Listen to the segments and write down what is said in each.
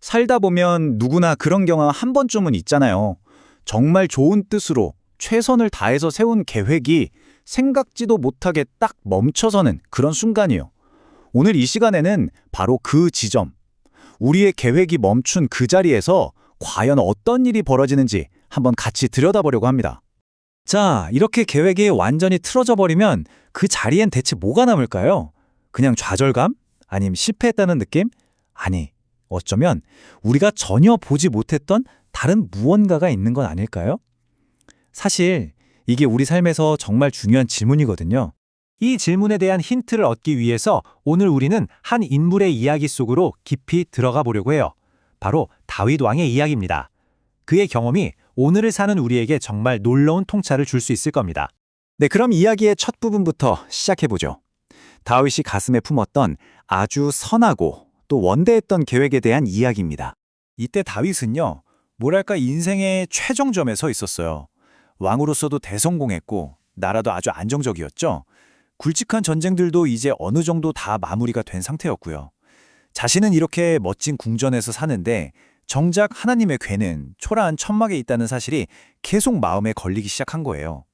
살다 보면 누구나 그런 경험 한 번쯤은 있잖아요. 정말 좋은 뜻으로 최선을 다해서 세운 계획이 생각지도 못하게 딱 멈춰서는 그런 순간이요. 오늘 이 시간에는 바로 그 지점, 우리의 계획이 멈춘 그 자리에서 과연 어떤 일이 벌어지는지 한번 같이 들여다보려고 합니다. 자, 이렇게 계획이 완전히 틀어져 버리면 그 자리엔 대체 뭐가 남을까요? 그냥 좌절감? 아님 실패했다는 느낌? 아니, 어쩌면 우리가 전혀 보지 못했던 다른 무언가가 있는 건 아닐까요? 사실 이게 우리 삶에서 정말 중요한 질문이거든요. 이 질문에 대한 힌트를 얻기 위해서 오늘 우리는 한 인물의 이야기 속으로 깊이 들어가 보려고 해요. 바로 다윗 왕의 이야기입니다. 그의 경험이 오늘을 사는 우리에게 정말 놀라운 통찰을 줄 수 있을 겁니다. 네, 그럼 이야기의 첫 부분부터 시작해보죠. 다윗이 가슴에 품었던 아주 선하고 또 원대했던 계획에 대한 이야기입니다. 이때 다윗은요, 뭐랄까 인생의 최정점에 서 있었어요. 왕으로서도 대성공했고 나라도 아주 안정적이었죠. 굵직한 전쟁들도 이제 어느 정도 다 마무리가 된 상태였고요. 자신은 이렇게 멋진 궁전에서 사는데 정작 하나님의 궤는 초라한 천막에 있다는 사실이 계속 마음에 걸리기 시작한 거예요.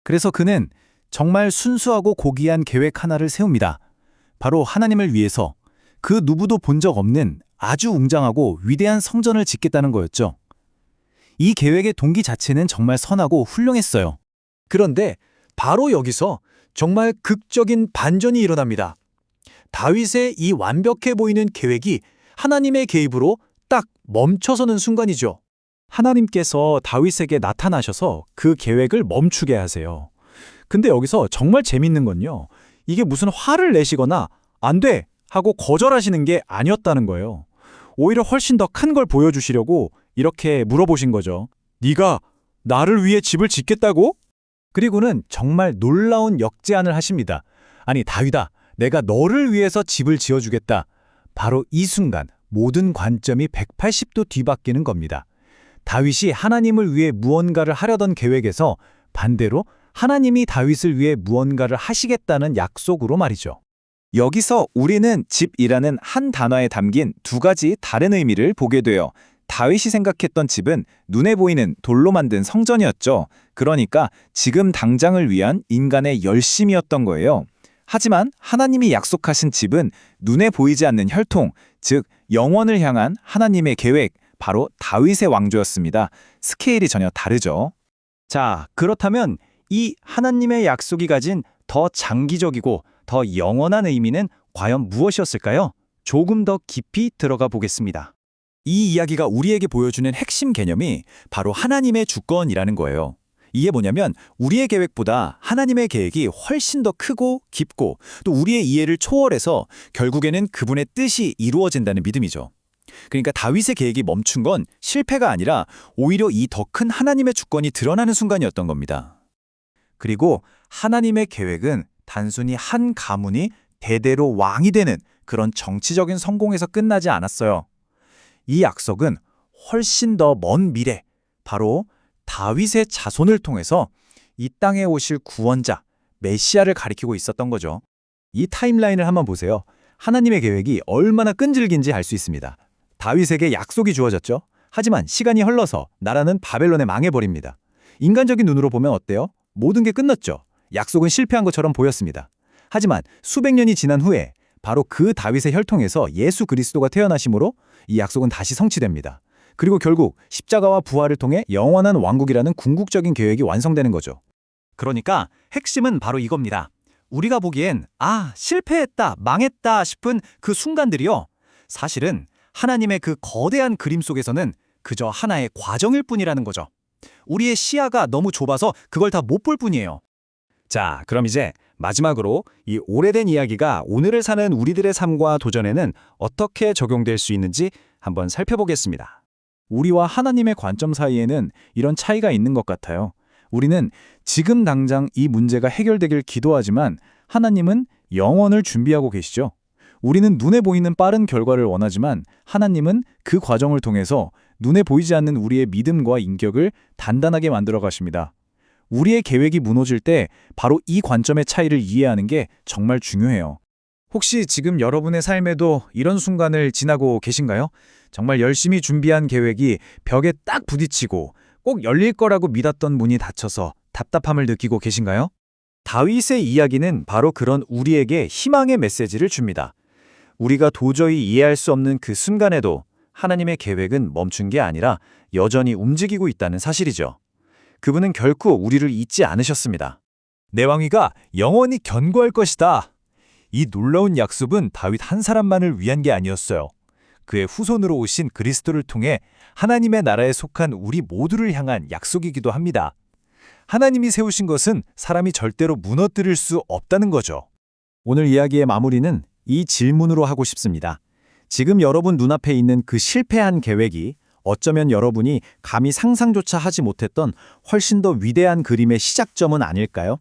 그래서 그는 정말 순수하고 고귀한 계획 하나를 세웁니다. 바로 하나님을 위해서 그 누구도 본 적 없는 아주 웅장하고 위대한 성전을 짓겠다는 거였죠. 이 계획의 동기 자체는 정말 선하고 훌륭했어요. 그런데 바로 여기서 정말 극적인 반전이 일어납니다. 다윗의 이 완벽해 보이는 계획이 하나님의 개입으로 딱 멈춰서는 순간이죠. 하나님께서 다윗에게 나타나셔서 그 계획을 멈추게 하세요. 근데 여기서 정말 재밌는 건요. 이게 무슨 화를 내시거나 안 돼! 하고 거절하시는 게 아니었다는 거예요. 오히려 훨씬 더 큰 걸 보여주시려고 이렇게 물어보신 거죠. 네가 나를 위해 집을 짓겠다고? 그리고는 정말 놀라운 역제안을 하십니다. 아니 다윗아, 내가 너를 위해서 집을 지어주겠다. 바로 이 순간 모든 관점이 180도 뒤바뀌는 겁니다. 다윗이 하나님을 위해 무언가를 하려던 계획에서 반대로 하나님이 다윗을 위해 무언가를 하시겠다는 약속으로 말이죠. 여기서 우리는 집이라는 한 단어에 담긴 두 가지 다른 의미를 보게 돼요. 다윗이 생각했던 집은 눈에 보이는 돌로 만든 성전이었죠. 그러니까 지금 당장을 위한 인간의 열심이었던 거예요. 하지만 하나님이 약속하신 집은 눈에 보이지 않는 혈통, 즉 영원을 향한 하나님의 계획, 바로 다윗의 왕조였습니다. 스케일이 전혀 다르죠. 자, 그렇다면 이 하나님의 약속이 가진 더 장기적이고 더 영원한 의미는 과연 무엇이었을까요? 조금 더 깊이 들어가 보겠습니다. 이 이야기가 우리에게 보여주는 핵심 개념이 바로 하나님의 주권이라는 거예요. 이게 뭐냐면 우리의 계획보다 하나님의 계획이 훨씬 더 크고 깊고 또 우리의 이해를 초월해서 결국에는 그분의 뜻이 이루어진다는 믿음이죠. 그러니까 다윗의 계획이 멈춘 건 실패가 아니라 오히려 이 더 큰 하나님의 주권이 드러나는 순간이었던 겁니다. 그리고 하나님의 계획은 단순히 한 가문이 대대로 왕이 되는 그런 정치적인 성공에서 끝나지 않았어요. 이 약속은 훨씬 더 먼 미래, 바로 다윗의 자손을 통해서 이 땅에 오실 구원자, 메시아를 가리키고 있었던 거죠. 이 타임라인을 한번 보세요. 하나님의 계획이 얼마나 끈질긴지 알 수 있습니다. 다윗에게 약속이 주어졌죠. 하지만 시간이 흘러서 나라는 바벨론에 망해버립니다. 인간적인 눈으로 보면 어때요? 모든 게 끝났죠. 약속은 실패한 것처럼 보였습니다. 하지만 수백 년이 지난 후에 바로 그 다윗의 혈통에서 예수 그리스도가 태어나심으로 이 약속은 다시 성취됩니다. 그리고 결국 십자가와 부활을 통해 영원한 왕국이라는 궁극적인 계획이 완성되는 거죠. 그러니까 핵심은 바로 이겁니다. 우리가 보기엔 실패했다, 망했다 싶은 그 순간들이요. 사실은 하나님의 그 거대한 그림 속에서는 그저 하나의 과정일 뿐이라는 거죠. 우리의 시야가 너무 좁아서 그걸 다 못 볼 뿐이에요. 자, 그럼 이제 마지막으로 이 오래된 이야기가 오늘을 사는 우리들의 삶과 도전에는 어떻게 적용될 수 있는지 한번 살펴보겠습니다. 우리와 하나님의 관점 사이에는 이런 차이가 있는 것 같아요. 우리는 지금 당장 이 문제가 해결되길 기도하지만 하나님은 영원을 준비하고 계시죠. 우리는 눈에 보이는 빠른 결과를 원하지만 하나님은 그 과정을 통해서 눈에 보이지 않는 우리의 믿음과 인격을 단단하게 만들어 가십니다. 우리의 계획이 무너질 때 바로 이 관점의 차이를 이해하는 게 정말 중요해요. 혹시 지금 여러분의 삶에도 이런 순간을 지나고 계신가요? 정말 열심히 준비한 계획이 벽에 딱 부딪히고 꼭 열릴 거라고 믿었던 문이 닫혀서 답답함을 느끼고 계신가요? 다윗의 이야기는 바로 그런 우리에게 희망의 메시지를 줍니다. 우리가 도저히 이해할 수 없는 그 순간에도 하나님의 계획은 멈춘 게 아니라 여전히 움직이고 있다는 사실이죠. 그분은 결코 우리를 잊지 않으셨습니다. 내 왕위가 영원히 견고할 것이다. 이 놀라운 약속은 다윗 한 사람만을 위한 게 아니었어요. 그의 후손으로 오신 그리스도를 통해 하나님의 나라에 속한 우리 모두를 향한 약속이기도 합니다. 하나님이 세우신 것은 사람이 절대로 무너뜨릴 수 없다는 거죠. 오늘 이야기의 마무리는 이 질문으로 하고 싶습니다. 지금 여러분 눈앞에 있는 그 실패한 계획이 어쩌면 여러분이 감히 상상조차 하지 못했던 훨씬 더 위대한 그림의 시작점은 아닐까요?